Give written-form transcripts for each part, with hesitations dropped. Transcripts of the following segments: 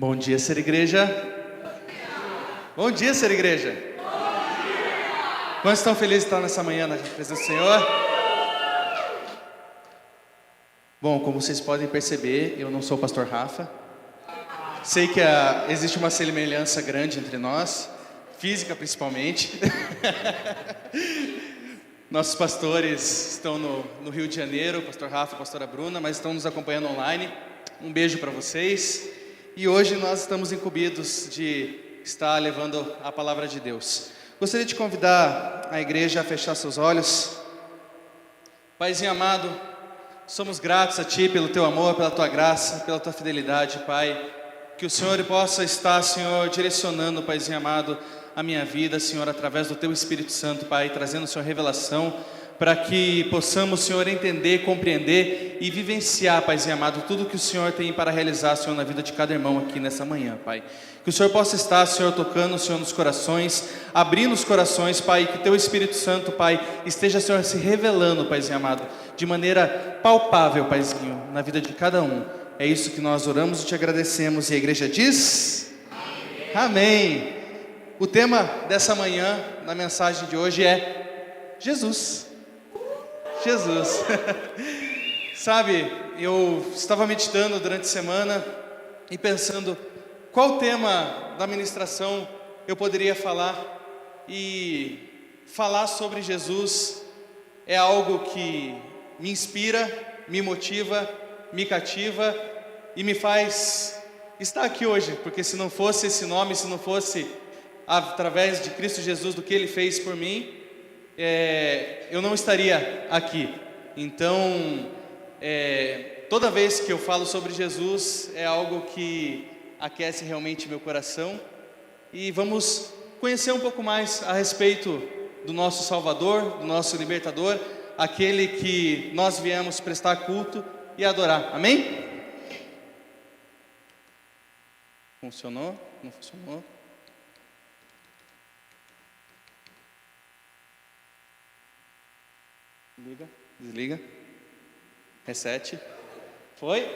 Bom dia, ser igreja. Bom dia, ser igreja. Quantos estão felizes de estar nessa manhã na presença do Senhor? Bom, como vocês podem perceber, eu não sou o pastor Rafa. Sei que existe uma semelhança grande entre nós, física principalmente. Nossos pastores estão no Rio de Janeiro, o pastor Rafa e a pastora Bruna, mas estão nos acompanhando online. Um beijo para vocês. E hoje nós estamos incumbidos de estar levando a palavra de Deus. Gostaria de convidar a igreja a fechar seus olhos. Paizinho amado, somos gratos a Ti pelo Teu amor, pela Tua graça, pela Tua fidelidade, Pai. Que o Senhor possa estar, Senhor, direcionando, Paizinho amado, a minha vida, Senhor, através do Teu Espírito Santo, Pai, trazendo, Senhor, revelação, para que possamos, Senhor, entender, compreender e vivenciar, Paizinho amado, tudo que o Senhor tem para realizar, Senhor, na vida de cada irmão aqui nessa manhã, Pai. Que o Senhor possa estar, Senhor, tocando, Senhor, nos corações, abrindo os corações, Pai, que Teu Espírito Santo, Pai, esteja, Senhor, se revelando, Paizinho amado, de maneira palpável, Paizinho, na vida de cada um. É isso que nós oramos e Te agradecemos. E a igreja diz? Amém. Amém. O tema dessa manhã, na mensagem de hoje, é Jesus. Jesus. Sabe, eu estava meditando durante a semana e pensando qual tema da ministração eu poderia falar. E falar sobre Jesus é algo que me inspira, me motiva, me cativa e me faz estar aqui hoje, porque se não fosse esse nome, se não fosse através de Cristo Jesus, do que Ele fez por mim, eu não estaria aqui. Então, toda vez que eu falo sobre Jesus, é algo que aquece realmente meu coração. E vamos conhecer um pouco mais a respeito do nosso Salvador, do nosso Libertador, aquele que nós viemos prestar culto e adorar. Amém? Funcionou? Não funcionou? Liga, desliga, reset. Foi?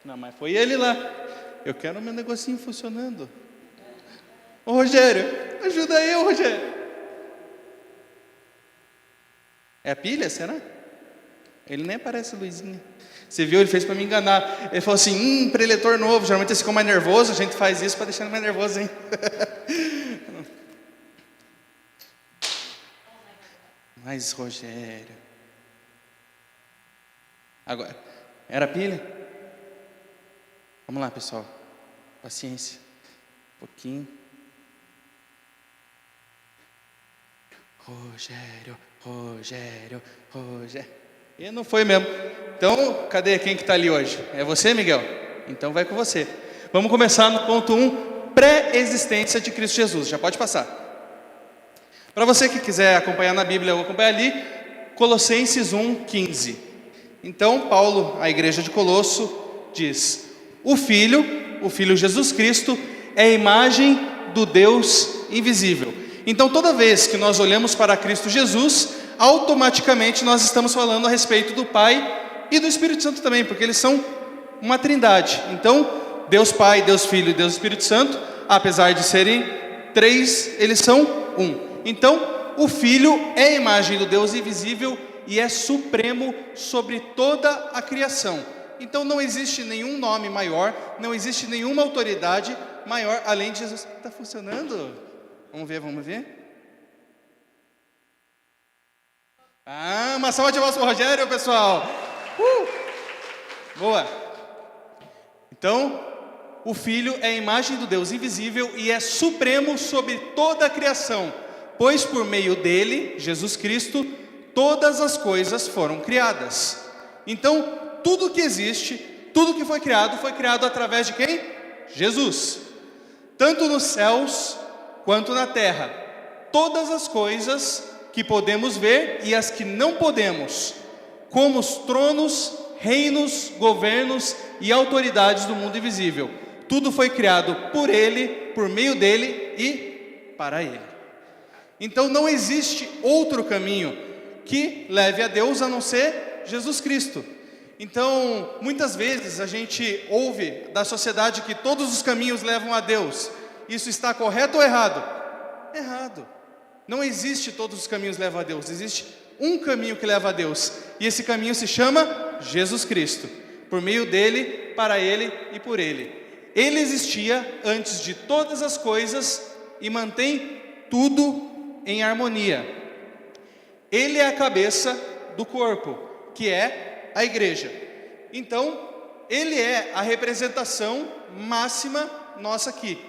Não, mas foi ele lá. Eu quero meu negocinho funcionando. Ô Rogério, ajuda eu, Rogério. É a pilha, será? Ele nem aparece, luzinha. Você viu, ele fez para me enganar. Ele falou assim, preletor novo. Geralmente eles ficam mais nervoso, a gente faz isso para deixar ele mais nervoso, hein? Mas Rogério, agora, era pilha? Vamos lá, pessoal, paciência, um pouquinho. Rogério. E não foi mesmo. Então, cadê quem que está ali hoje? É você, Miguel? Então vai com você. Vamos começar no ponto 1, pré-existência de Cristo Jesus. Já pode passar. Para você que quiser acompanhar na Bíblia, eu vou acompanhar ali, Colossenses 1:15. Então, Paulo, à igreja de Colosso, diz: o Filho Jesus Cristo, é a imagem do Deus invisível. Então, toda vez que nós olhamos para Cristo Jesus, automaticamente nós estamos falando a respeito do Pai e do Espírito Santo também, porque eles são uma trindade. Então, Deus Pai, Deus Filho e Deus Espírito Santo, apesar de serem três, eles são um. Então, o Filho é a imagem do Deus invisível e é supremo sobre toda a criação. Então, não existe nenhum nome maior, não existe nenhuma autoridade maior além de Jesus. Está funcionando? Vamos ver. Uma salva de palmas para o Rogério, pessoal. Boa. Então, o Filho é a imagem do Deus invisível e é supremo sobre toda a criação, pois por meio dele, Jesus Cristo, todas as coisas foram criadas. Então, tudo que existe, tudo que foi criado através de quem? Jesus. Tanto nos céus quanto na terra. Todas as coisas que podemos ver e as que não podemos, como os tronos, reinos, governos e autoridades do mundo invisível. Tudo foi criado por Ele, por meio dele e para Ele. Então não existe outro caminho que leve a Deus a não ser Jesus Cristo. Então, muitas vezes a gente ouve da sociedade que todos os caminhos levam a Deus. Isso está correto ou errado? Errado. Não existe todos os caminhos levam a Deus. Existe um caminho que leva a Deus. E esse caminho se chama Jesus Cristo. Por meio dele, para ele e por ele. Ele existia antes de todas as coisas e mantém tudo em harmonia. Ele é a cabeça do corpo, que é a igreja. Então, ele é a representação máxima nossa aqui.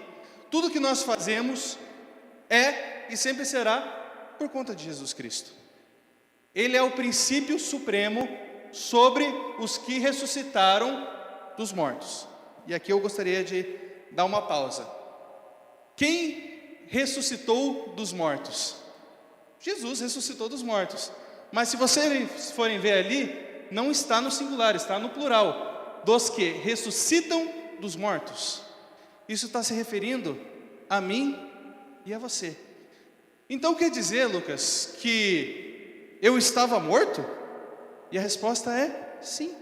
Tudo que nós fazemos é e sempre será por conta de Jesus Cristo. Ele é o princípio supremo sobre os que ressuscitaram dos mortos. E aqui eu gostaria de dar uma pausa. Quem ressuscitou dos mortos? Jesus ressuscitou dos mortos. Mas se vocês forem ver ali, não está no singular, está no plural. Dos que ressuscitam dos mortos. Isso está se referindo a mim e a você. Então quer dizer, Lucas, que eu estava morto? E a resposta é sim.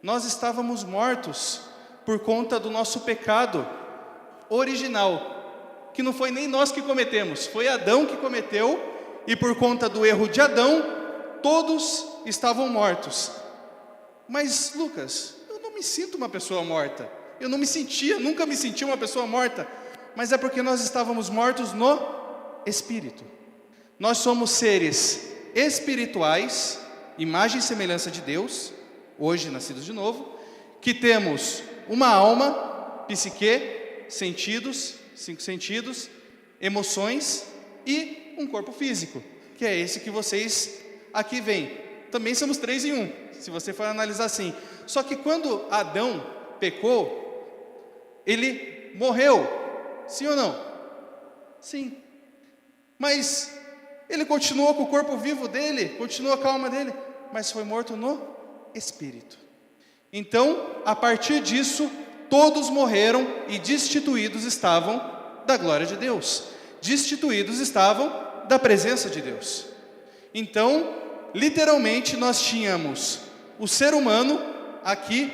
Nós estávamos mortos por conta do nosso pecado original, que não foi nem nós que cometemos, foi Adão que cometeu, e por conta do erro de Adão, todos estavam mortos. Mas, Lucas, eu não me sinto uma pessoa morta. Eu não me sentia, nunca me senti uma pessoa morta. Mas é porque nós estávamos mortos no Espírito. Nós somos seres espirituais, imagem e semelhança de Deus, hoje nascidos de novo, que temos uma alma, psique, sentidos, 5 sentidos, emoções e um corpo físico, que é esse que vocês aqui veem. Também somos 3 em 1, se você for analisar assim. Só que quando Adão pecou, ele morreu, sim ou não? Sim. Mas ele continuou com o corpo vivo dele, continuou com a alma dele, mas foi morto no Espírito. Então, a partir disso, todos morreram e destituídos estavam da glória de Deus. Destituídos estavam da presença de Deus. Então, literalmente, nós tínhamos o ser humano aqui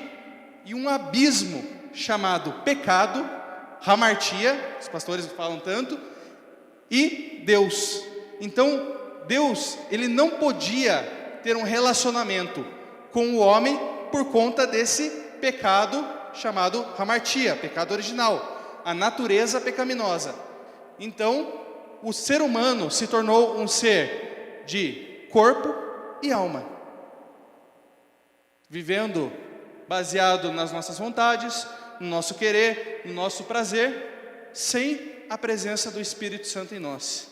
e um abismo chamado pecado, hamartia, os pastores falam tanto, e Deus. Então, Deus, ele não podia ter um relacionamento com o homem por conta desse pecado chamado hamartia, pecado original, a natureza pecaminosa. Então, o ser humano se tornou um ser de corpo e alma, vivendo baseado nas nossas vontades, no nosso querer, no nosso prazer, sem a presença do Espírito Santo em nós.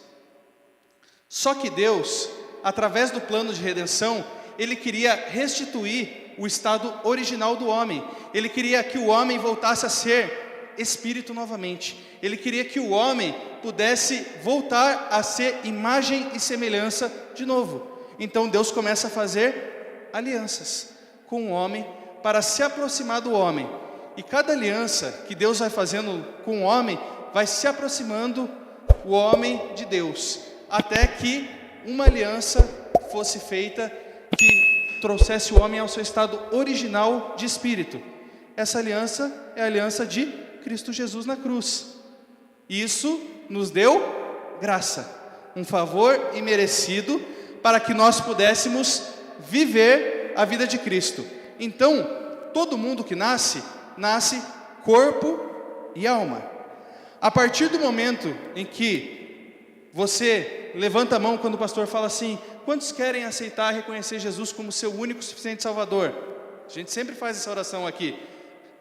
Só que Deus, através do plano de redenção, ele queria restituir o estado original do homem. Ele queria que o homem voltasse a ser espírito novamente. Ele queria que o homem pudesse voltar a ser imagem e semelhança de novo. Então Deus começa a fazer alianças com o homem para se aproximar do homem. E cada aliança que Deus vai fazendo com o homem, vai se aproximando o homem de Deus, até que uma aliança fosse feita que trouxesse o homem ao seu estado original de espírito. Essa aliança é a aliança de Cristo Jesus na cruz. Isso nos deu graça, um favor imerecido para que nós pudéssemos viver a vida de Cristo. Então, todo mundo que nasce corpo e alma. A partir do momento em que você levanta a mão quando o pastor fala assim: quantos querem aceitar e reconhecer Jesus como seu único e suficiente Salvador? A gente sempre faz essa oração aqui.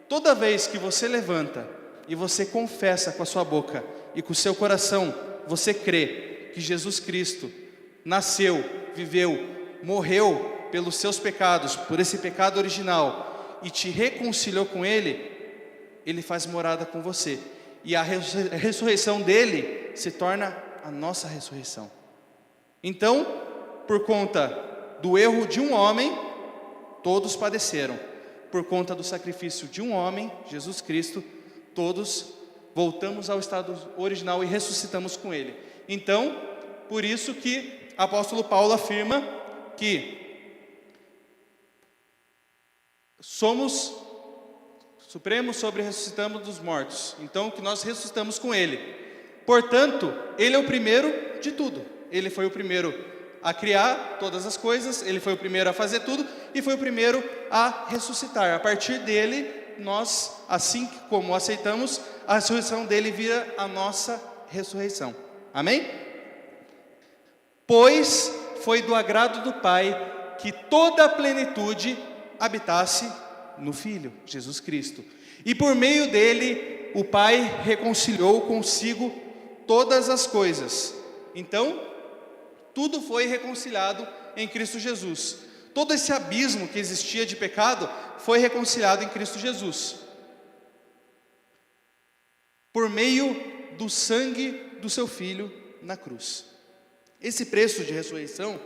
Toda vez que você levanta e você confessa com a sua boca e com o seu coração, você crê que Jesus Cristo nasceu, viveu, morreu pelos seus pecados, por esse pecado original, e te reconciliou com Ele, Ele faz morada com você. E a ressurreição dele se torna a nossa ressurreição. Então, por conta do erro de um homem, todos padeceram. Por conta do sacrifício de um homem, Jesus Cristo, todos voltamos ao estado original e ressuscitamos com Ele. Então, por isso que o apóstolo Paulo afirma que somos supremos sobre ressuscitamos dos mortos. Então, que nós ressuscitamos com Ele. Portanto, Ele é o primeiro de tudo. Ele foi o primeiro a criar todas as coisas, Ele foi o primeiro a fazer tudo e foi o primeiro a ressuscitar. A partir dele, nós, assim como aceitamos, a ressurreição dele vira a nossa ressurreição. Amém? Pois foi do agrado do Pai que toda a plenitude habitasse no Filho, Jesus Cristo. E por meio dele, o Pai reconciliou consigo todas as coisas. Então, tudo foi reconciliado em Cristo Jesus. Todo esse abismo que existia de pecado foi reconciliado em Cristo Jesus. Por meio do sangue do seu Filho na cruz. Esse preço de ressurreição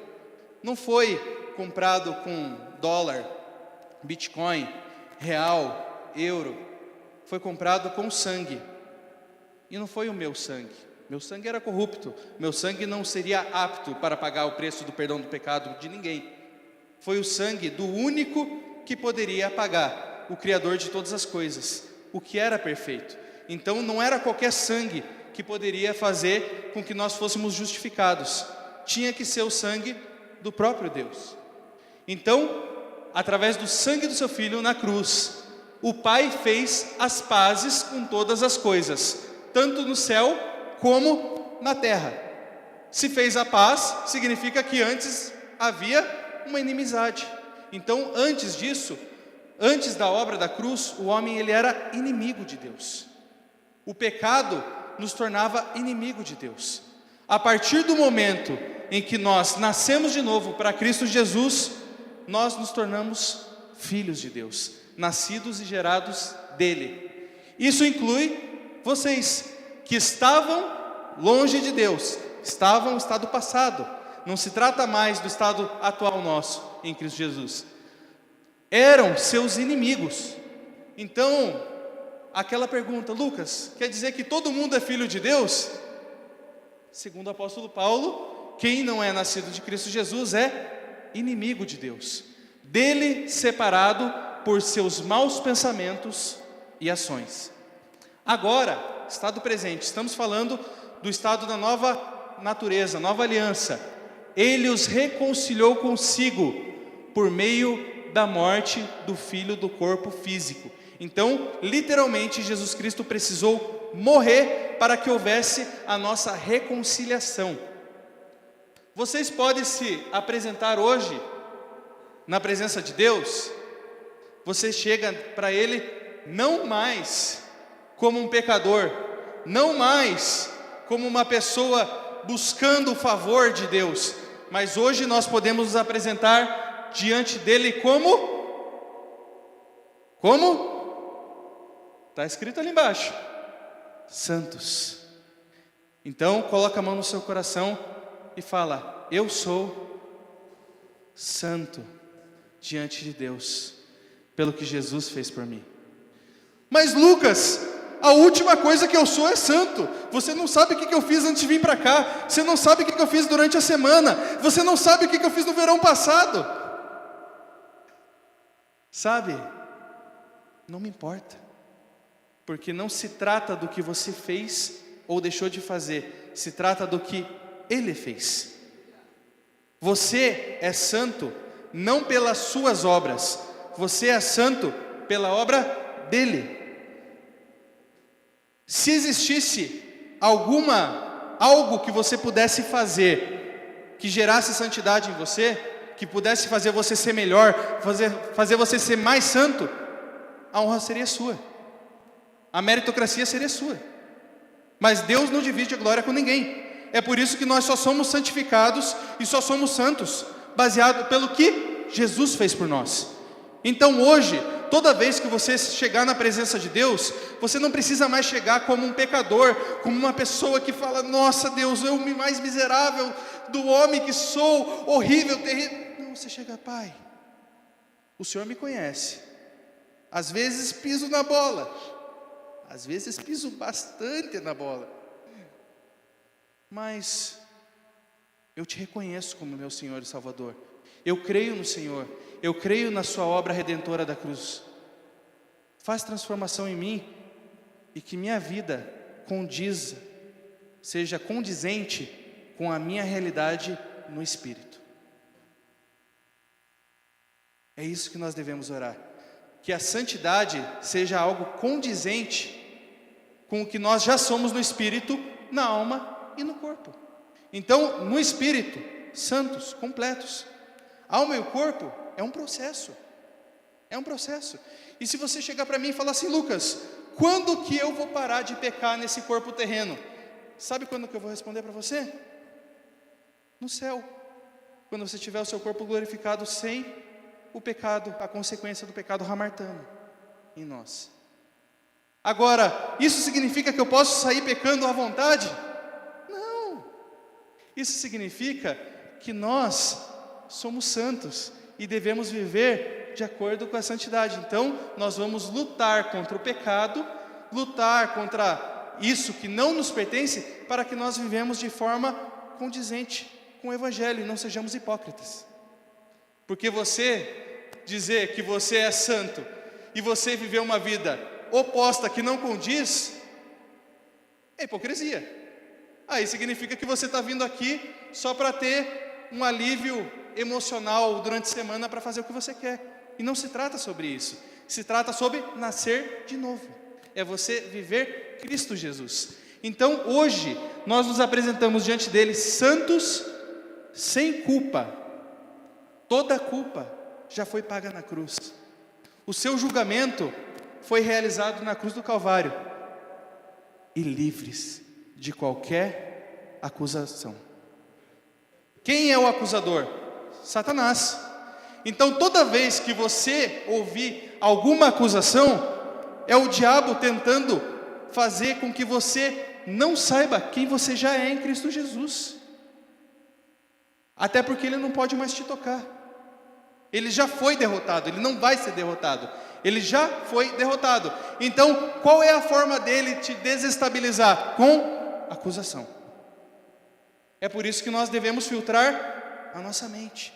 não foi comprado com dólar, Bitcoin, real, euro. Foi comprado com sangue. E não foi o meu sangue. Meu sangue era corrupto. Meu sangue não seria apto para pagar o preço do perdão do pecado de ninguém. Foi o sangue do único que poderia pagar, o Criador de todas as coisas, o que era perfeito. Então não era qualquer sangue que poderia fazer com que nós fôssemos justificados. Tinha que ser o sangue do próprio Deus. Então, através do sangue do seu Filho na cruz, o Pai fez as pazes com todas as coisas, tanto no céu como na terra. Se fez a paz, significa que antes havia uma inimizade. Então, antes disso, antes da obra da cruz, o homem ele era inimigo de Deus. O pecado nos tornava inimigo de Deus. A partir do momento em que nós nascemos de novo para Cristo Jesus, nós nos tornamos filhos de Deus, nascidos e gerados dele. Isso inclui vocês que estavam longe de Deus, estavam no estado passado. Não se trata mais do estado atual nosso em Cristo Jesus. Eram seus inimigos. Então, aquela pergunta, Lucas, quer dizer que todo mundo é filho de Deus? Segundo o apóstolo Paulo, quem não é nascido de Cristo Jesus é inimigo de Deus, dele separado por seus maus pensamentos e ações. Agora, estado presente, estamos falando do estado da nova natureza, nova aliança. Ele os reconciliou consigo por meio da morte do Filho do corpo físico. Então, literalmente, Jesus Cristo precisou morrer para que houvesse a nossa reconciliação. Vocês podem se apresentar hoje na presença de Deus. Você chega para Ele não mais como um pecador, não mais como uma pessoa buscando o favor de Deus, mas hoje nós podemos nos apresentar diante dele como? Está escrito ali embaixo, santos. Então coloca a mão no seu coração e fala, eu sou santo diante de Deus, pelo que Jesus fez por mim. Mas Lucas, a última coisa que eu sou é santo. Você não sabe o que eu fiz antes de vir para cá. Você não sabe o que eu fiz durante a semana. Você não sabe o que eu fiz no verão passado. Sabe? Não me importa. Porque não se trata do que você fez ou deixou de fazer. Se trata do que Ele fez. Você é santo não pelas suas obras. Você é santo pela obra dEle. Se existisse algo que você pudesse fazer, que gerasse santidade em você, que pudesse fazer você ser melhor, fazer você ser mais santo, a honra seria sua, a meritocracia seria sua. Mas Deus não divide a glória com ninguém. É por isso que nós só somos santificados e só somos santos, baseado pelo que Jesus fez por nós. Então hoje, toda vez que você chegar na presença de Deus, você não precisa mais chegar como um pecador, como uma pessoa que fala, nossa Deus, eu o mais miserável do homem que sou, horrível, terrível. Não, você chega, Pai, o Senhor me conhece. Às vezes piso na bola, às vezes piso bastante na bola, mas eu te reconheço como meu Senhor e Salvador. Eu creio no Senhor, eu creio na sua obra redentora da cruz. Faz transformação em mim e que minha vida seja condizente com a minha realidade no Espírito. É isso que nós devemos orar. Que a santidade seja algo condizente com o que nós já somos no Espírito, na alma e no corpo. Então, no Espírito, santos, completos. Alma e o corpo é um processo. É um processo. E se você chegar para mim e falar assim: Lucas, quando que eu vou parar de pecar nesse corpo terreno? Sabe quando que eu vou responder para você? No céu. Quando você tiver o seu corpo glorificado sem o pecado, a consequência do pecado ramartando em nós. Agora, isso significa que eu posso sair pecando à vontade? Não. Isso significa que nós somos santos e devemos viver de acordo com a santidade. Então, nós vamos lutar contra o pecado, lutar contra isso que não nos pertence, para que nós vivemos de forma condizente com o Evangelho e não sejamos hipócritas. Porque você dizer que você é santo e você viver uma vida oposta que não condiz, é hipocrisia. Aí significa que você está vindo aqui só para ter um alívio emocional durante a semana para fazer o que você quer. E não se trata sobre isso. Se trata sobre nascer de novo. É você viver Cristo Jesus. Então hoje nós nos apresentamos diante dele santos, sem culpa. Toda a culpa já foi paga na cruz. O seu julgamento foi realizado na cruz do Calvário. E livres de qualquer acusação. Quem é o acusador? Satanás. Então toda vez que você ouvir alguma acusação, é o diabo tentando fazer com que você não saiba quem você já é em Cristo Jesus. Até porque ele não pode mais te tocar. Ele já foi derrotado, ele não vai ser derrotado. Ele já foi derrotado. Então, qual é a forma dele te desestabilizar? Com acusação. É por isso que nós devemos filtrar a nossa mente.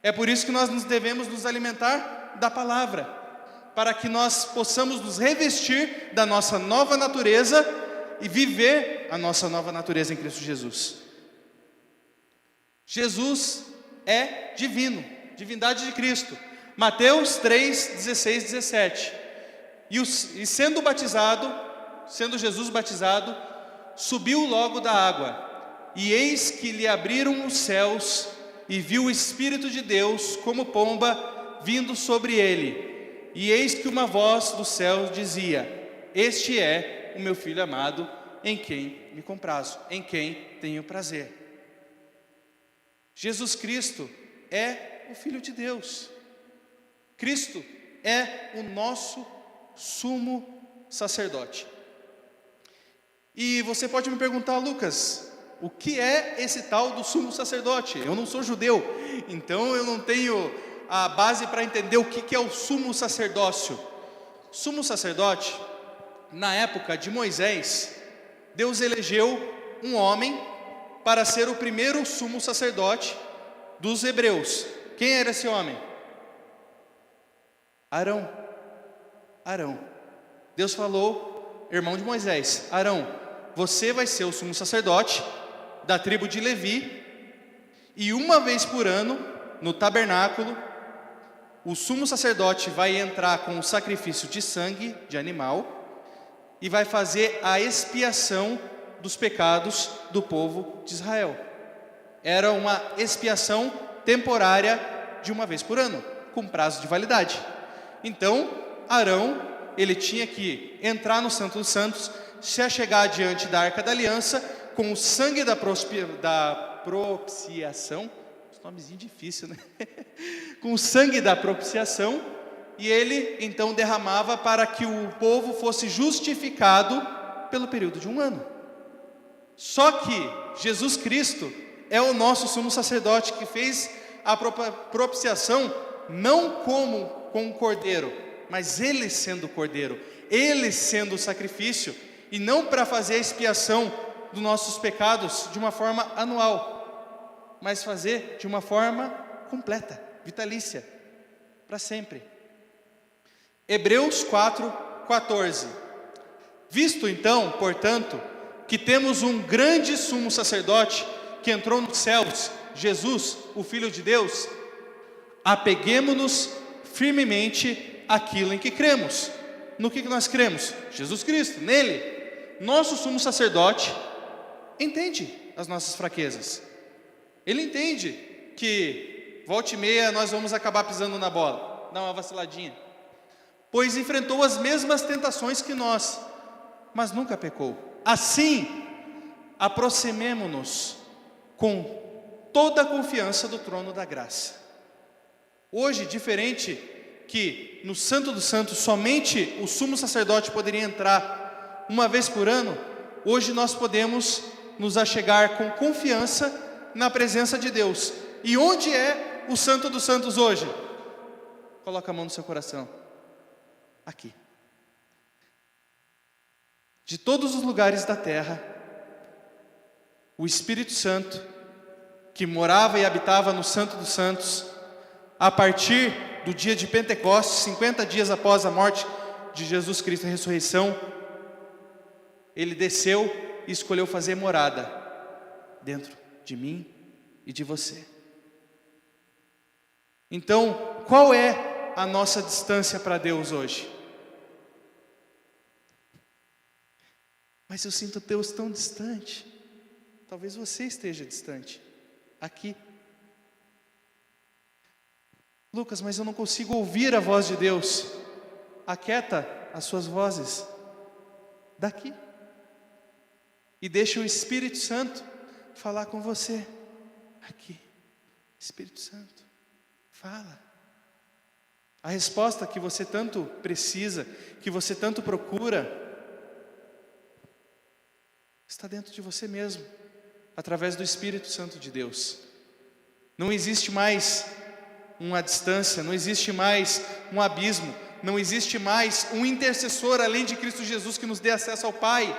É por isso que nós devemos nos alimentar da palavra, para que nós possamos nos revestir da nossa nova natureza e viver a nossa nova natureza em Cristo Jesus. Jesus é divino, divindade de Cristo. Mateus 3, 16, 17. E sendo Jesus batizado, subiu logo da água, e eis que lhe abriram os céus, e viu o Espírito de Deus como pomba vindo sobre ele. E eis que uma voz do céu dizia: Este é o meu Filho amado, em quem me comprazo, em quem tenho prazer. Jesus Cristo é o Filho de Deus. Cristo é o nosso sumo sacerdote. E você pode me perguntar: Lucas, o que é esse tal do sumo sacerdote? Eu não sou judeu, então eu não tenho a base para entender o que é o sumo sacerdócio. Sumo sacerdote, na época de Moisés, Deus elegeu um homem para ser o primeiro sumo sacerdote dos hebreus. Quem era esse homem? Arão. Deus falou, irmão de Moisés: Arão, você vai ser o sumo sacerdote da tribo de Levi, e uma vez por ano, no tabernáculo, o sumo sacerdote vai entrar com o sacrifício de sangue de animal e vai fazer a expiação dos pecados do povo de Israel. Era uma expiação temporária de uma vez por ano, com prazo de validade. Então, Arão, ele tinha que entrar no Santo dos Santos, se achegar diante da Arca da Aliança, com o sangue da propiciação, nomezinho difícil, né? Com o sangue da propiciação, e ele então derramava para que o povo fosse justificado pelo período de um ano. Só que Jesus Cristo é o nosso sumo sacerdote, que fez a propiciação não como com o cordeiro, mas ele sendo o cordeiro, ele sendo o sacrifício, e não para fazer a expiação dos nossos pecados de uma forma anual, mas fazer de uma forma completa, vitalícia, para sempre. Hebreus 4:14. Visto então, portanto, que temos um grande sumo sacerdote que entrou nos céus, Jesus, o Filho de Deus, apeguemo-nos firmemente àquilo em que cremos. No que nós cremos? Jesus Cristo, nele. Nosso sumo sacerdote entende as nossas fraquezas. Ele entende que volta e meia nós vamos acabar pisando na bola, dá uma vaciladinha, pois enfrentou as mesmas tentações que nós, mas nunca pecou. Assim, aproximemo-nos com toda a confiança do trono da graça. Hoje, diferente que no Santo dos Santos somente o sumo sacerdote poderia entrar uma vez por ano, hoje nós podemos nos achegar com confiança na presença de Deus. E onde é o Santo dos Santos hoje? Coloca a mão no seu coração. Aqui. De todos os lugares da terra, o Espírito Santo, que morava e habitava no Santo dos Santos, a partir do dia de Pentecostes, 50 dias após a morte de Jesus Cristo e a ressurreição, ele desceu e escolheu fazer morada dentro de mim e de você. Então, qual é a nossa distância para Deus hoje? Mas eu sinto Deus tão distante. Talvez você esteja distante, aqui. Lucas, mas eu não consigo ouvir a voz de Deus. Aquieta as suas vozes daqui e deixa o Espírito Santo falar com você. Aqui, Espírito Santo, fala. A resposta que você tanto precisa, que você tanto procura, está dentro de você mesmo, através do Espírito Santo de Deus. Não existe mais uma distância, não existe mais um abismo, não existe mais um intercessor além de Cristo Jesus que nos dê acesso ao Pai.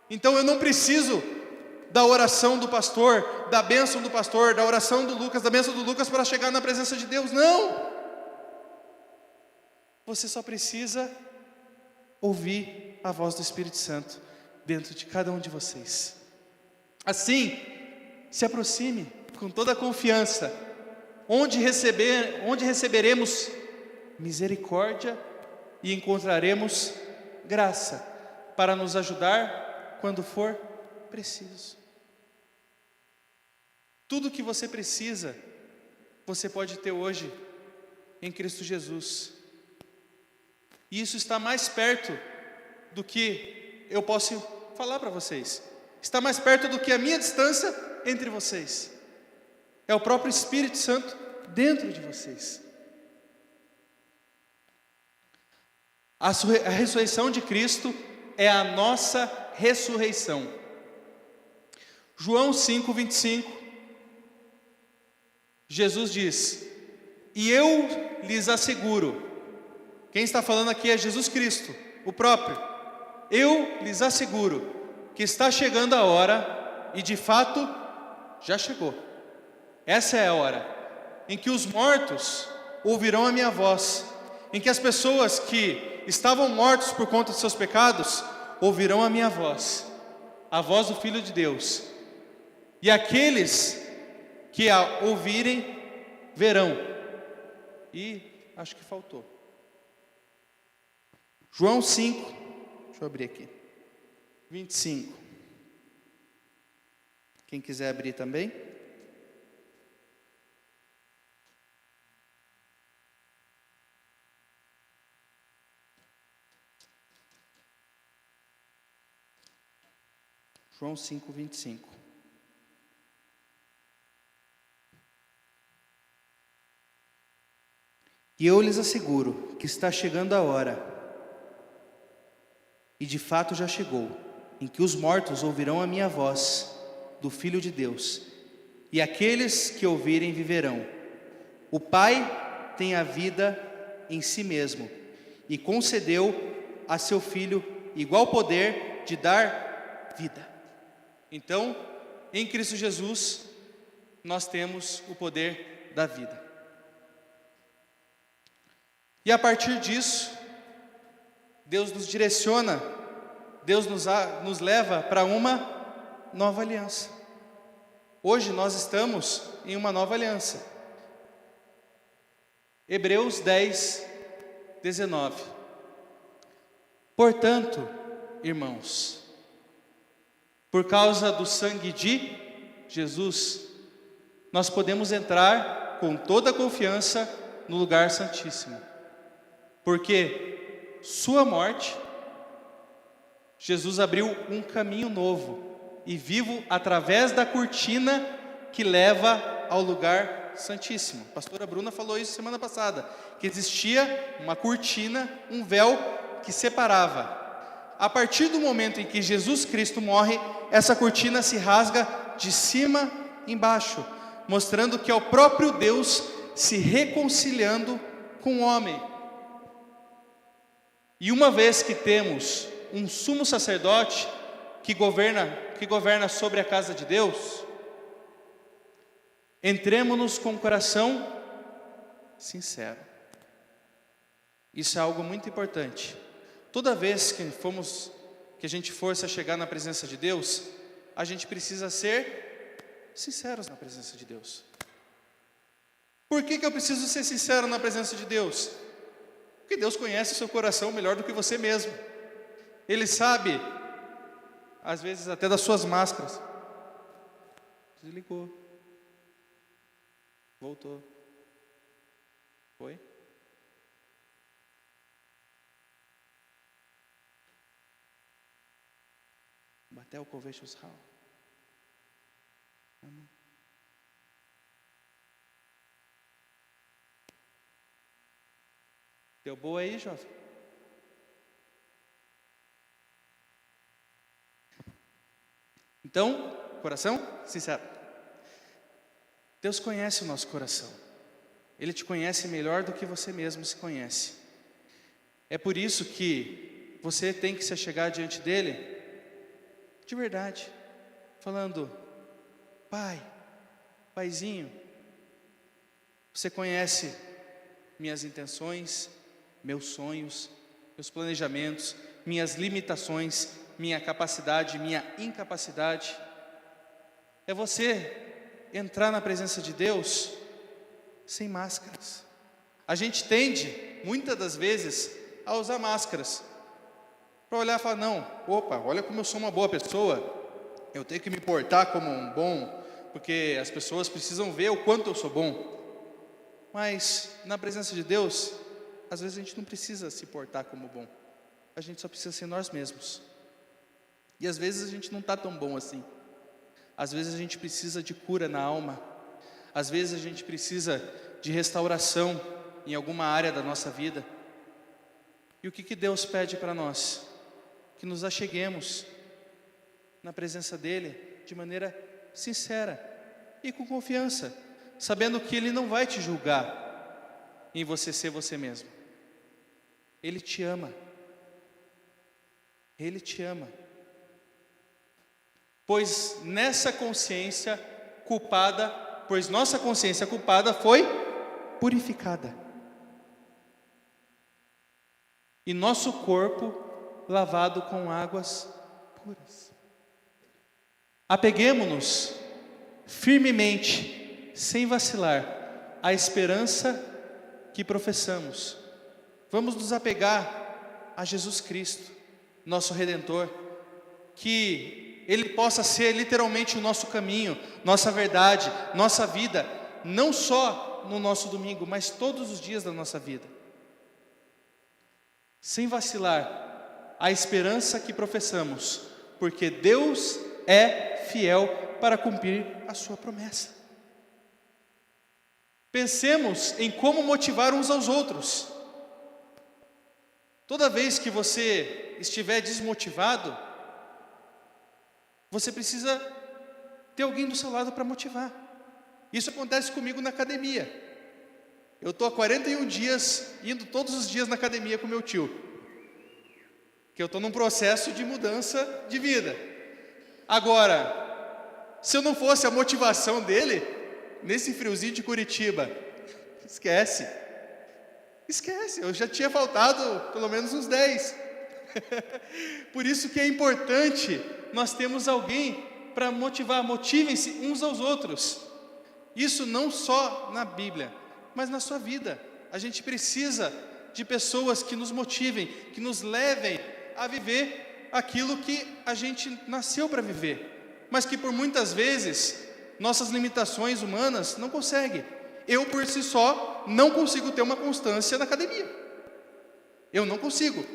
Então eu não preciso da oração do pastor, da bênção do pastor, da oração do Lucas, da bênção do Lucas para chegar na presença de Deus, não! Você só precisa ouvir a voz do Espírito Santo dentro de cada um de vocês. Assim, se aproxime com toda a confiança, onde receberemos misericórdia e encontraremos graça para nos ajudar quando for preciso. Tudo que você precisa, você pode ter hoje em Cristo Jesus. E isso está mais perto do que eu posso falar para vocês. Está mais perto do que a minha distância entre vocês. É o próprio Espírito Santo dentro de vocês. A ressurreição de Cristo é a nossa ressurreição. João 5:25, Jesus diz: e eu lhes asseguro, quem está falando aqui é Jesus Cristo, o próprio. Eu lhes asseguro que está chegando a hora, e de fato já chegou. Essa é a hora em que os mortos ouvirão a minha voz, em que as pessoas que estavam mortos por conta de seus pecados ouvirão a minha voz, a voz do Filho de Deus. E aqueles que a ouvirem verão. E acho que faltou. João 5, deixa eu abrir aqui, 25. Quem quiser abrir também. João 5:25. E eu lhes asseguro que está chegando a hora, e de fato já chegou, em que os mortos ouvirão a minha voz, do Filho de Deus, e aqueles que ouvirem viverão. O Pai tem a vida em si mesmo, e concedeu a seu Filho igual poder de dar vida. Então, em Cristo Jesus, nós temos o poder da vida. E a partir disso, Deus nos direciona, Deus nos leva para uma nova aliança. Hoje nós estamos em uma nova aliança. Hebreus 10, 19. Portanto, irmãos, por causa do sangue de Jesus, nós podemos entrar com toda a confiança no lugar santíssimo, porque sua morte, Jesus abriu um caminho novo e vivo através da cortina que leva ao lugar santíssimo. A pastora Bruna falou isso semana passada, que existia uma cortina, um véu que separava. A partir do momento em que Jesus Cristo morre, essa cortina se rasga de cima embaixo, mostrando que é o próprio Deus se reconciliando com o homem. E uma vez que temos um sumo sacerdote que governa sobre a casa de Deus, entremos-nos com o coração sincero. Isso é algo muito importante. Toda vez que a gente for se chegar na presença de Deus, a gente precisa ser sinceros na presença de Deus. Por que eu preciso ser sincero na presença de Deus? Porque Deus conhece o seu coração melhor do que você mesmo. Ele sabe, às vezes até das suas máscaras. Desligou. Voltou. Foi? Bateu o Kovechus Hall. Deu boa aí, jovem? Então, coração sincero. Deus conhece o nosso coração. Ele te conhece melhor do que você mesmo se conhece. É por isso que você tem que se achegar diante dele de verdade, falando: Pai, Paizinho, você conhece minhas intenções, meus sonhos, meus planejamentos, minhas limitações, minha capacidade, minha incapacidade. É você entrar na presença de Deus sem máscaras. A gente tende, muitas das vezes, a usar máscaras para olhar e falar: não, opa, olha como eu sou uma boa pessoa, eu tenho que me portar como um bom, porque as pessoas precisam ver o quanto eu sou bom. Mas na presença de Deus, às vezes a gente não precisa se portar como bom, a gente só precisa ser nós mesmos. E às vezes a gente não está tão bom assim. Às vezes a gente precisa de cura na alma, às vezes a gente precisa de restauração em alguma área da nossa vida. E o que Deus pede para nós? Que nos acheguemos na presença dEle de maneira sincera e com confiança, sabendo que Ele não vai te julgar em você ser você mesmo. Ele te ama. Ele te ama. Pois nossa consciência culpada foi purificada. E nosso corpo lavado com águas puras. Apeguemo-nos firmemente, sem vacilar, à esperança que professamos. Vamos nos apegar a Jesus Cristo, nosso Redentor, que Ele possa ser literalmente o nosso caminho, nossa verdade, nossa vida, não só no nosso domingo, mas todos os dias da nossa vida. Sem vacilar, a esperança que professamos, porque Deus é fiel para cumprir a sua promessa. Pensemos em como motivar uns aos outros. Toda vez que você estiver desmotivado, você precisa ter alguém do seu lado para motivar. Isso acontece comigo na academia. Eu estou há 41 dias indo todos os dias na academia com meu tio, que eu estou num processo de mudança de vida. Agora, se eu não fosse a motivação dele, nesse friozinho de Curitiba, esquece, eu já tinha faltado pelo menos uns 10. Por isso que é importante nós termos alguém para motivar, motivem-se uns aos outros. Isso não só na Bíblia, mas na sua vida. A gente precisa de pessoas que nos motivem, que nos levem a viver aquilo que a gente nasceu para viver, mas que por muitas vezes nossas limitações humanas não conseguem. Eu por si só não consigo ter uma constância na academia. Eu não consigo.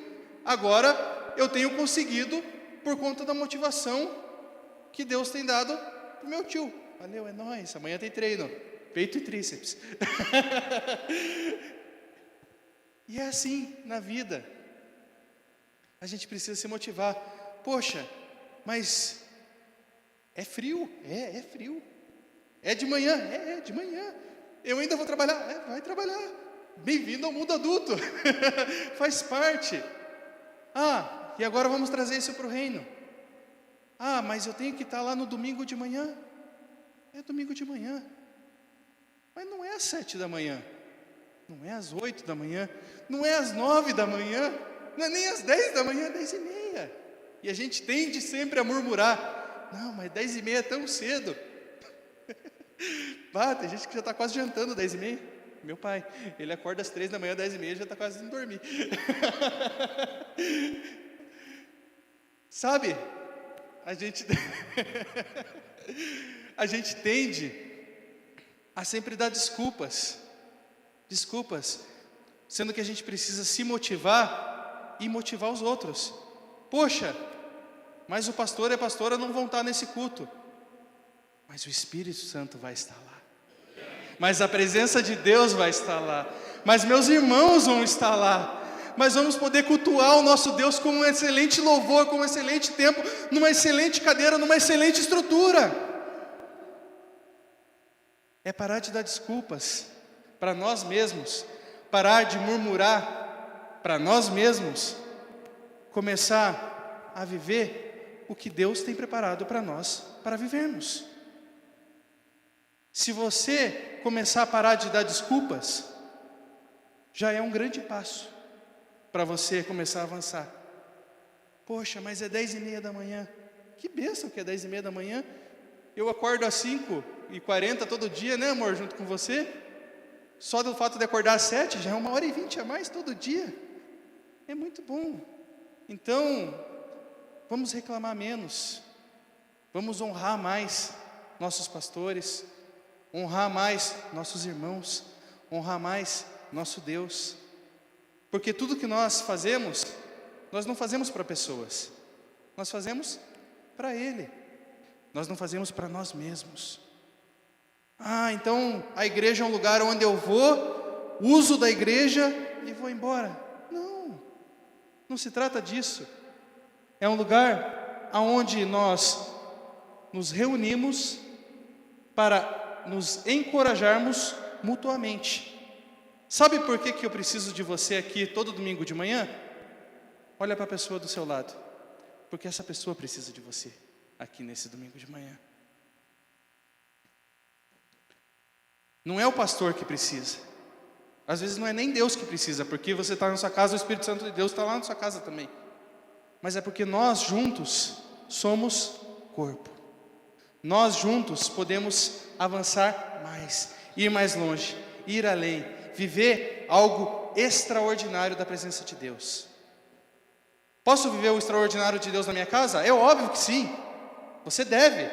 Agora eu tenho conseguido por conta da motivação que Deus tem dado pro meu tio. Valeu, é nóis, amanhã tem treino, peito e tríceps. E é assim na vida. A gente precisa se motivar. Poxa, mas é frio? É frio. É de manhã? É de manhã. Eu ainda vou trabalhar? Vai trabalhar. Bem-vindo ao mundo adulto. Faz parte. E agora vamos trazer isso para o reino. Mas eu tenho que estar lá no domingo de manhã. É domingo de manhã. Mas não é às 7 da manhã. Não é às 8 da manhã. Não é às 9 da manhã. Não é nem às 10 da manhã, 10h30. E a gente tende sempre a murmurar. Não, mas 10h30 é tão cedo. Tem gente que já está quase jantando 10h30. Meu pai, ele acorda às 3 da manhã, 10h30, já está quase indo dormir. Sabe, a gente tende a sempre dar desculpas, sendo que a gente precisa se motivar e motivar os outros. Poxa, mas o pastor e a pastora não vão estar nesse culto. Mas o Espírito Santo vai estar lá. Mas a presença de Deus vai estar lá. Mas meus irmãos vão estar lá. Mas vamos poder cultuar o nosso Deus com um excelente louvor, com um excelente tempo, numa excelente cadeira, numa excelente estrutura. É parar de dar desculpas para nós mesmos, parar de murmurar para nós mesmos, começar a viver o que Deus tem preparado para nós, para vivermos. Se você começar a parar de dar desculpas, já é um grande passo para você começar a avançar. Poxa, mas é 10h30 da manhã. Que bênção que é 10h30 da manhã. Eu acordo às 5h40 todo dia, né, amor, junto com você. Só do fato de acordar às 7, já é 1h20 a mais todo dia. É muito bom. Então, vamos reclamar menos. Vamos honrar mais nossos pastores, honrar mais nossos irmãos, honrar mais nosso Deus. Porque tudo que nós fazemos, nós não fazemos para pessoas, nós fazemos para Ele. Nós não fazemos para nós mesmos. Então a igreja é um lugar onde eu vou, uso da igreja e vou embora. Não se trata disso. É um lugar onde nós nos reunimos para nos encorajarmos mutuamente. Sabe por que eu preciso de você aqui todo domingo de manhã? Olha para a pessoa do seu lado. Porque essa pessoa precisa de você aqui nesse domingo de manhã. Não é o pastor que precisa. Às vezes não é nem Deus que precisa, porque você está na sua casa, o Espírito Santo de Deus está lá na sua casa também. Mas é porque nós juntos somos corpo. Nós juntos podemos avançar mais, ir mais longe, ir além, viver algo extraordinário da presença de Deus. Posso viver o extraordinário de Deus na minha casa? É óbvio que sim. Você deve,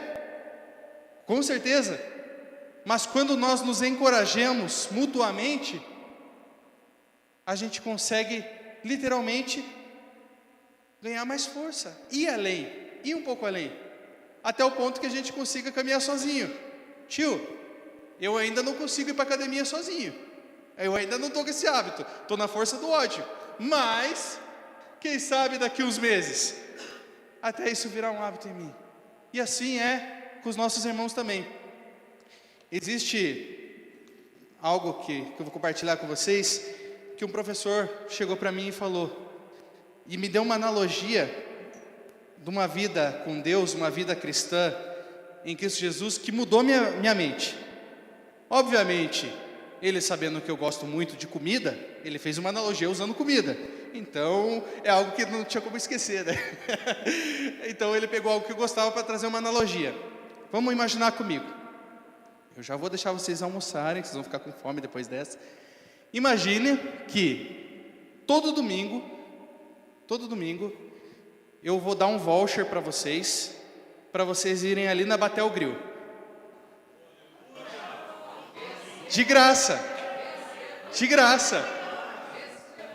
com certeza. Mas quando nós nos encorajamos mutuamente, a gente consegue literalmente ganhar mais força, ir além, ir um pouco além, até o ponto que a gente consiga caminhar sozinho. Tio, eu ainda não consigo ir para a academia sozinho, eu ainda não estou com esse hábito, estou na força do ódio, mas quem sabe daqui uns meses, até isso virar um hábito em mim. E assim é com os nossos irmãos também. Existe algo que eu vou compartilhar com vocês, que um professor chegou para mim e falou, e me deu uma analogia de uma vida com Deus, uma vida cristã em Cristo Jesus, que mudou minha mente. Obviamente, ele sabendo que eu gosto muito de comida, ele fez uma analogia usando comida. Então, é algo que não tinha como esquecer, né? Então, ele pegou algo que eu gostava para trazer uma analogia. Vamos imaginar comigo. Eu já vou deixar vocês almoçarem, vocês vão ficar com fome depois dessa. Imagine que todo domingo, eu vou dar um voucher para vocês irem ali na Batel Grill. De graça.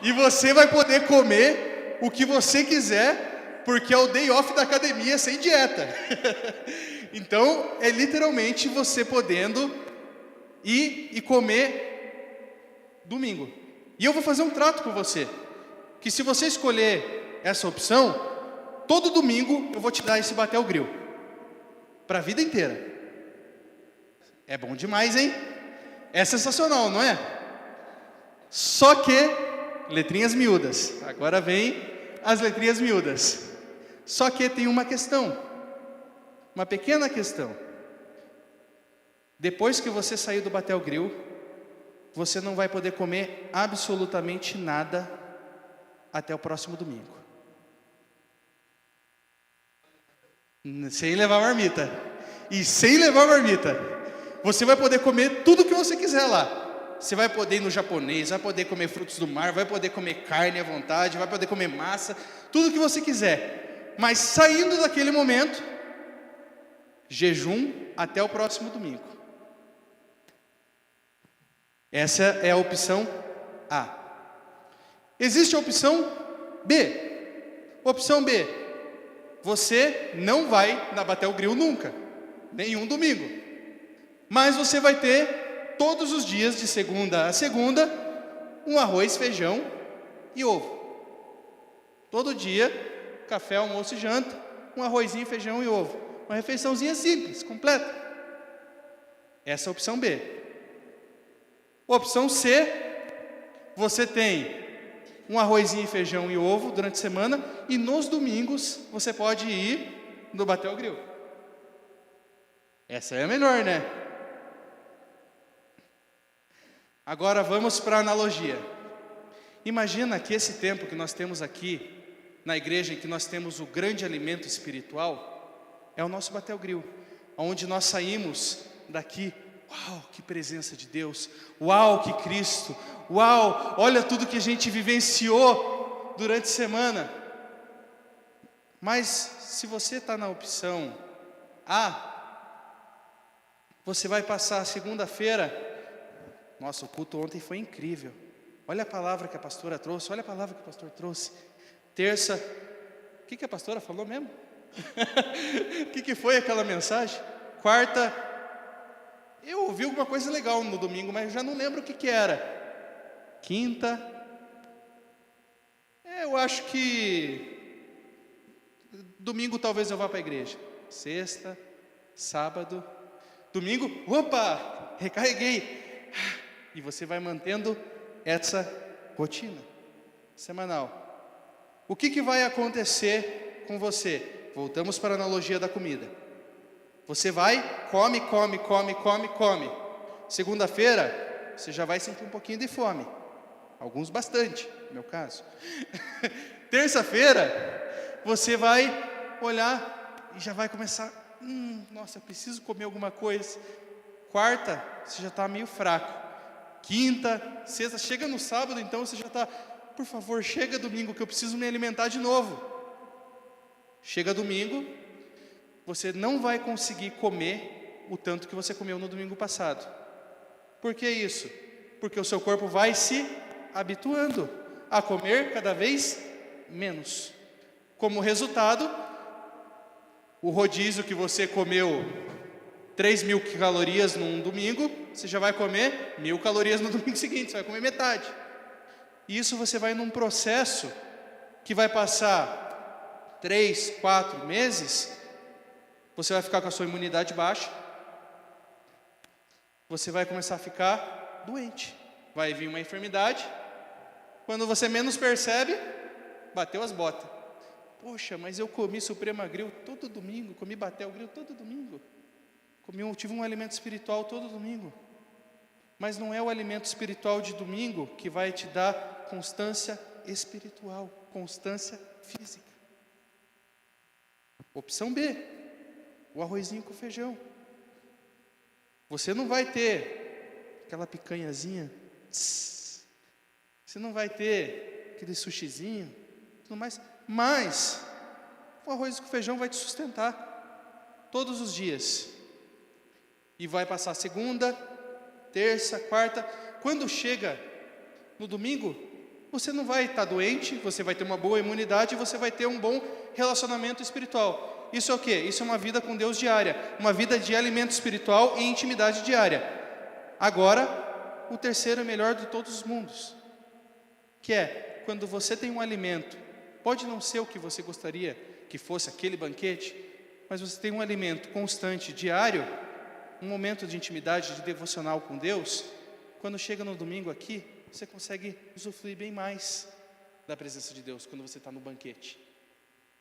E você vai poder comer o que você quiser, porque é o day off da academia sem dieta. Então, é literalmente você podendo ir e comer domingo. E eu vou fazer um trato com você, que se você escolher essa opção, todo domingo eu vou te dar esse Batel Grill, para a vida inteira. É bom demais, hein? É sensacional, não é? Só que, letrinhas miúdas, agora vem as letrinhas miúdas. Só que tem uma questão, uma pequena questão. Depois que você sair do Batel Grill, você não vai poder comer absolutamente nada até o próximo domingo. Sem levar marmita. E sem levar marmita, você vai poder comer tudo que você quiser lá. Você vai poder ir no japonês, vai poder comer frutos do mar, vai poder comer carne à vontade, vai poder comer massa, tudo que você quiser. Mas saindo daquele momento, jejum até o próximo domingo. Essa é a opção A. Existe a opção B. Opção B. Você não vai na Batel Grill nunca, nenhum domingo. Mas você vai ter todos os dias, de segunda a segunda, um arroz, feijão e ovo. Todo dia, café, almoço e janta, um arrozinho, feijão e ovo. Uma refeiçãozinha simples, completa. Essa é a opção B. Opção C, você tem um arrozinho, feijão e ovo durante a semana, e nos domingos você pode ir no Batel Grill. Essa é a melhor, né? Agora vamos para a analogia. Imagina que esse tempo que nós temos aqui na igreja, em que nós temos o grande alimento espiritual, é o nosso Batel Grill, onde nós saímos daqui. Uau, que presença de Deus! Uau, que Cristo! Uau, olha tudo que a gente vivenciou durante a semana. Mas se você está na opção A, você vai passar a segunda-feira. Nossa, o culto ontem foi incrível. Olha a palavra que a pastora trouxe, olha a palavra que o pastor trouxe. Terça, o que a pastora falou mesmo? O que foi aquela mensagem? Quarta, eu ouvi alguma coisa legal no domingo, mas já não lembro o que era. Quinta, eu acho que domingo talvez eu vá para a igreja. Sexta, sábado, domingo, opa, recarreguei. E você vai mantendo essa rotina semanal. O que vai acontecer com você? Voltamos para a analogia da comida. Você vai, come. Segunda-feira, você já vai sentir um pouquinho de fome. Alguns bastante, no meu caso. Terça-feira, você vai olhar e já vai começar, nossa, preciso comer alguma coisa. Quarta, você já está meio fraco. Quinta, sexta, chega no sábado, então você já está, por favor, chega domingo que eu preciso me alimentar de novo. Chega domingo, você não vai conseguir comer o tanto que você comeu no domingo passado. Por que isso? Porque o seu corpo vai se habituando a comer cada vez menos. Como resultado, o rodízio que você comeu 3.000 calorias num domingo, você já vai comer 1.000 calorias no domingo seguinte, você vai comer metade. E isso você vai num processo que vai passar 3, 4 meses, você vai ficar com a sua imunidade baixa, você vai começar a ficar doente, vai vir uma enfermidade, quando você menos percebe, bateu as botas. Poxa, mas eu comi Suprema Grill todo domingo, comi Batel Grill todo domingo. Tive um alimento espiritual todo domingo. mas não é o alimento espiritual de domingo que vai te dar constância espiritual, constância física. Opção B, o arrozinho com feijão. Você não vai ter aquela picanhazinha, você não vai ter aquele sushizinho, tudo mais, mas o arroz com feijão vai te sustentar todos os dias. E vai passar segunda, terça, quarta. Quando chega no domingo, você não vai estar doente, você vai ter uma boa imunidade, você vai ter um bom relacionamento espiritual. Isso é o quê? Isso é uma vida com Deus diária, uma vida de alimento espiritual e intimidade diária. Agora, o terceiro é melhor de todos os mundos, que é quando você tem um alimento, pode não ser o que você gostaria que fosse aquele banquete, mas você tem um alimento constante, diário, um momento de intimidade, de devocional com Deus. Quando chega no domingo aqui, você consegue usufruir bem mais da presença de Deus quando você está no banquete.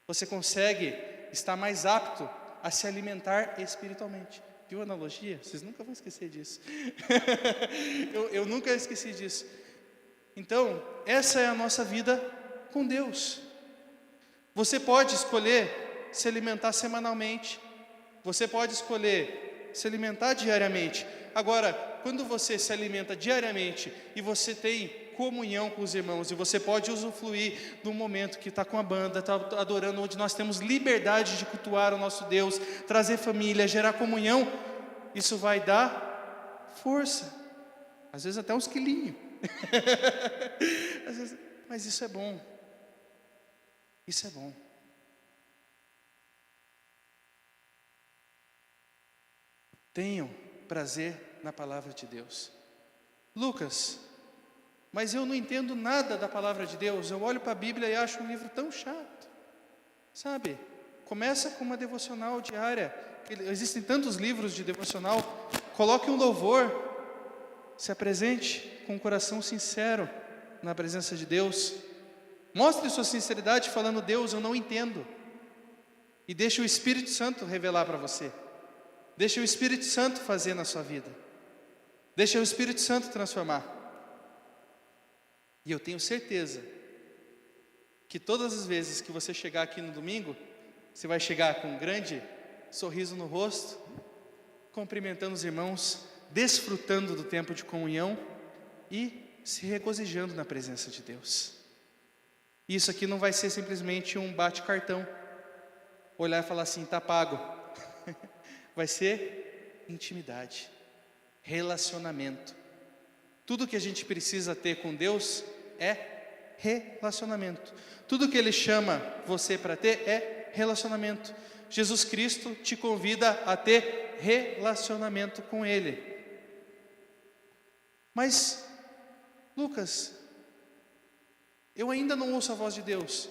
Você consegue estar mais apto a se alimentar espiritualmente. Viu a analogia? Vocês nunca vão esquecer disso. eu nunca esqueci disso. Então, essa é a nossa vida com Deus. Você pode escolher se alimentar semanalmente. Você pode escolher se alimentar diariamente. Agora, quando você se alimenta diariamente e você tem comunhão com os irmãos, e você pode usufruir do momento que está com a banda, está adorando, onde nós temos liberdade de cultuar o nosso Deus, trazer família, gerar comunhão, isso vai dar força, às vezes até uns quilinhos, mas isso é bom, isso é bom. Tenham prazer na palavra de Deus. Lucas, mas eu não entendo nada da palavra de Deus. Eu olho para a Bíblia e acho um livro tão chato. Sabe? Começa com uma devocional diária. Existem tantos livros de devocional. Coloque um louvor. Se apresente com um coração sincero na presença de Deus. Mostre sua sinceridade falando: Deus, eu não entendo. E deixe o Espírito Santo revelar para você. Deixa o Espírito Santo fazer na sua vida. Deixa o Espírito Santo transformar. E eu tenho certeza que todas as vezes que você chegar aqui no domingo, você vai chegar com um grande sorriso no rosto, cumprimentando os irmãos, desfrutando do tempo de comunhão e se regozijando na presença de Deus. Isso aqui não vai ser simplesmente um bate-cartão, olhar e falar assim: está pago. Vai ser intimidade, relacionamento. Tudo que a gente precisa ter com Deus é relacionamento. Tudo que Ele chama você para ter é relacionamento. Jesus Cristo te convida a ter relacionamento com Ele. Mas, Lucas, eu ainda não ouço a voz de Deus.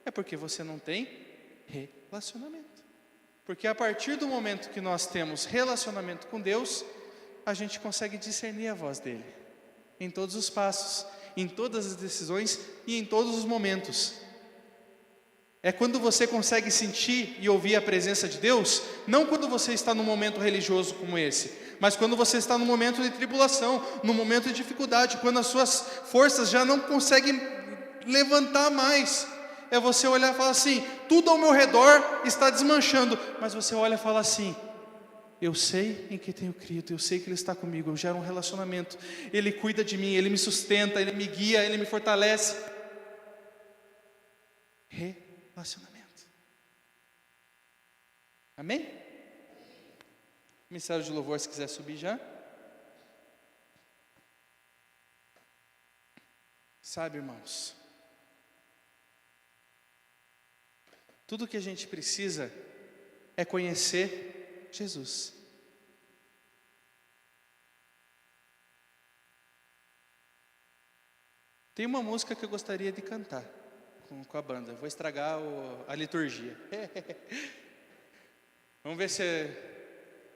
É porque você não tem relacionamento. Porque a partir do momento que nós temos relacionamento com Deus, a gente consegue discernir a voz dEle, em todos os passos, em todas as decisões e em todos os momentos. É quando você consegue sentir e ouvir a presença de Deus, não quando você está num momento religioso como esse, mas quando você está num momento de tribulação, num momento de dificuldade, quando as suas forças já não conseguem levantar mais. É você olhar e falar assim: tudo ao meu redor está desmanchando, mas você olha e fala assim: eu sei em que tenho crido, eu sei que Ele está comigo, eu gero um relacionamento, Ele cuida de mim, Ele me sustenta, Ele me guia, Ele me fortalece. Relacionamento. Amém? Ministério de louvor, se quiser subir já. Sabe, irmãos, tudo que a gente precisa é conhecer Jesus. Tem uma música que eu gostaria de cantar com a banda. Vou estragar a liturgia. Vamos ver se...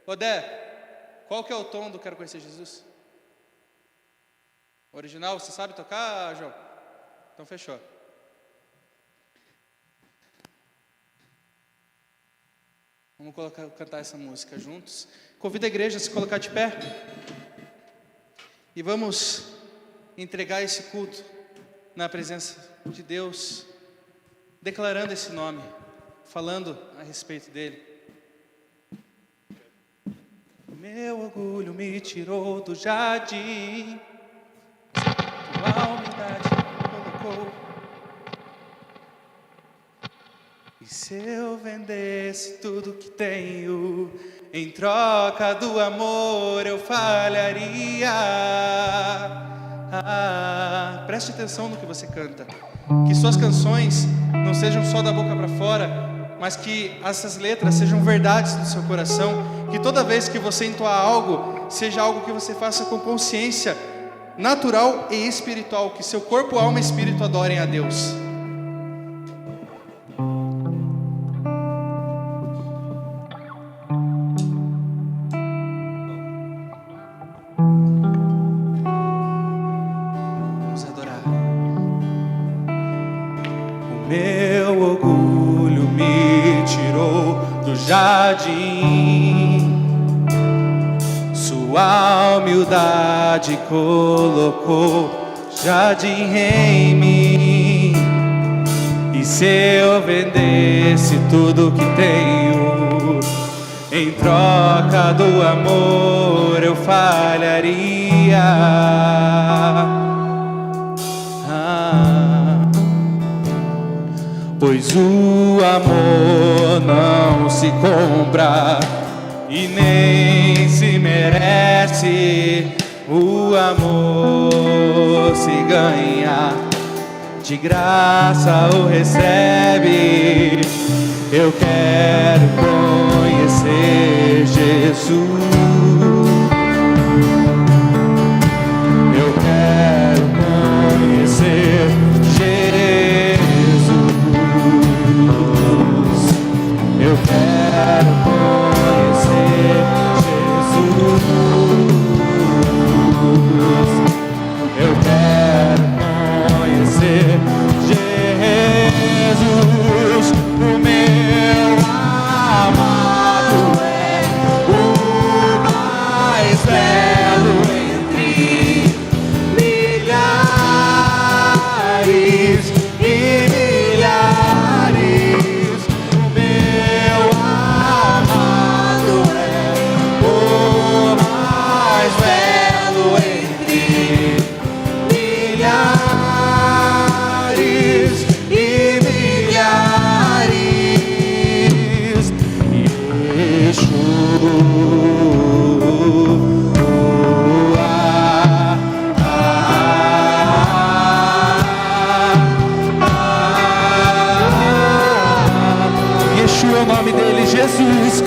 Odé, qual que é o tom do Quero Conhecer Jesus? Original, você sabe tocar, João? Então fechou. Vamos cantar essa música juntos. Convido a igreja a se colocar de pé. E vamos entregar esse culto na presença de Deus, declarando esse nome, falando a respeito dele. Meu orgulho me tirou do jardim, tua humildade me colocou. E se eu vendesse tudo que tenho, em troca do amor eu falharia. Preste atenção no que você canta. Que suas canções não sejam só da boca para fora, mas que essas letras sejam verdades do seu coração. Que toda vez que você entoar algo, seja algo que você faça com consciência natural e espiritual. Que seu corpo, alma e espírito adorem a Deus. Meu orgulho me tirou do jardim, sua humildade colocou jardim em mim. E se eu vendesse tudo que tenho, em troca do amor eu falharia. Pois o amor não se compra e nem se merece. O amor se ganha, de graça o recebe. Eu quero conhecer Jesus. Eu quero conhecer Jesus. Eu quero conhecer Jesus. Eu quero conhecer Jesus. O meu amado é o mais belo entre milhares e milhares. O meu amado é o mais belo entre milhares e milhares. Yeshua é o nome dele, Jesus.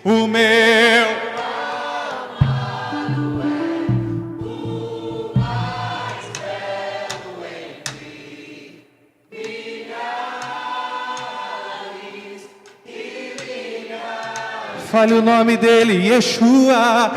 o meu. Fale o nome dele, Yeshua.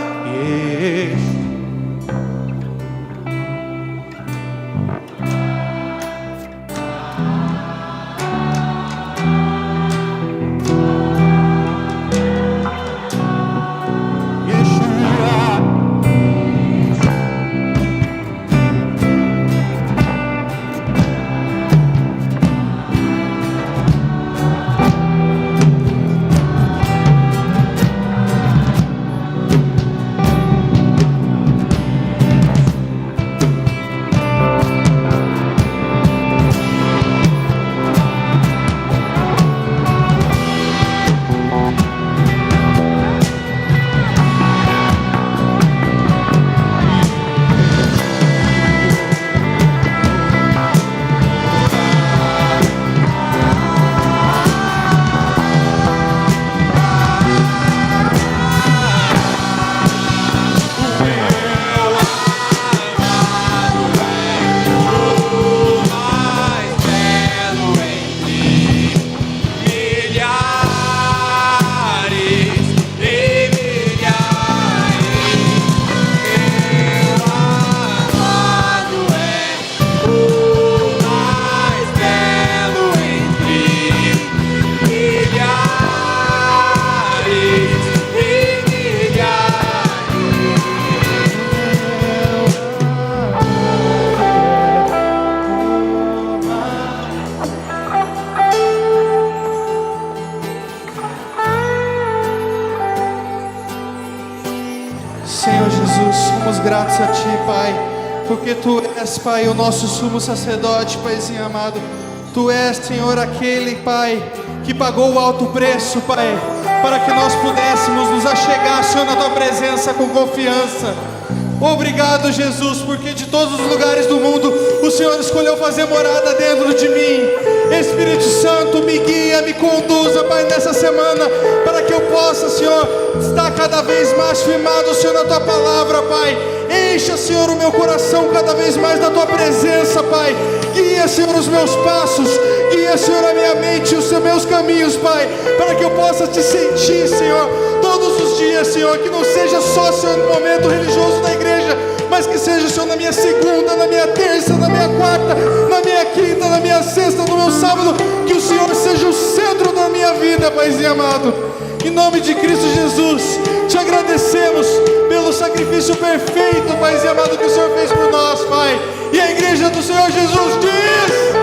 Senhor Jesus, somos gratos a Ti, Pai, porque Tu és, Pai, o nosso sumo sacerdote, Paizinho amado. Tu és, Senhor, aquele, Pai, que pagou o alto preço, Pai, para que nós pudéssemos nos achegar, Senhor, na Tua presença com confiança. Obrigado, Jesus, porque de todos os lugares do mundo o Senhor escolheu fazer morada dentro de mim. Espírito Santo, me guia, me conduza, Pai, nessa semana, para que eu possa, Senhor, estar cada vez mais firmado, Senhor, na Tua palavra, Pai. Encha, Senhor, o meu coração cada vez mais da Tua presença, Pai. Guia, Senhor, os meus passos. Guia, Senhor, a minha mente e os meus caminhos, Pai, para que eu possa Te sentir, Senhor, todos os dias, Senhor. Que não seja só, Senhor, no momento religioso da igreja, mas que seja, Senhor, na minha segunda, na minha terça, na minha quarta, na minha quinta, na minha sexta, no meu sábado. Que o Senhor seja o centro da minha vida, Paizinho amado. Em nome de Cristo Jesus, Te agradecemos pelo sacrifício perfeito, Paizinho amado, que o Senhor fez por nós, Pai. E a igreja do Senhor Jesus diz...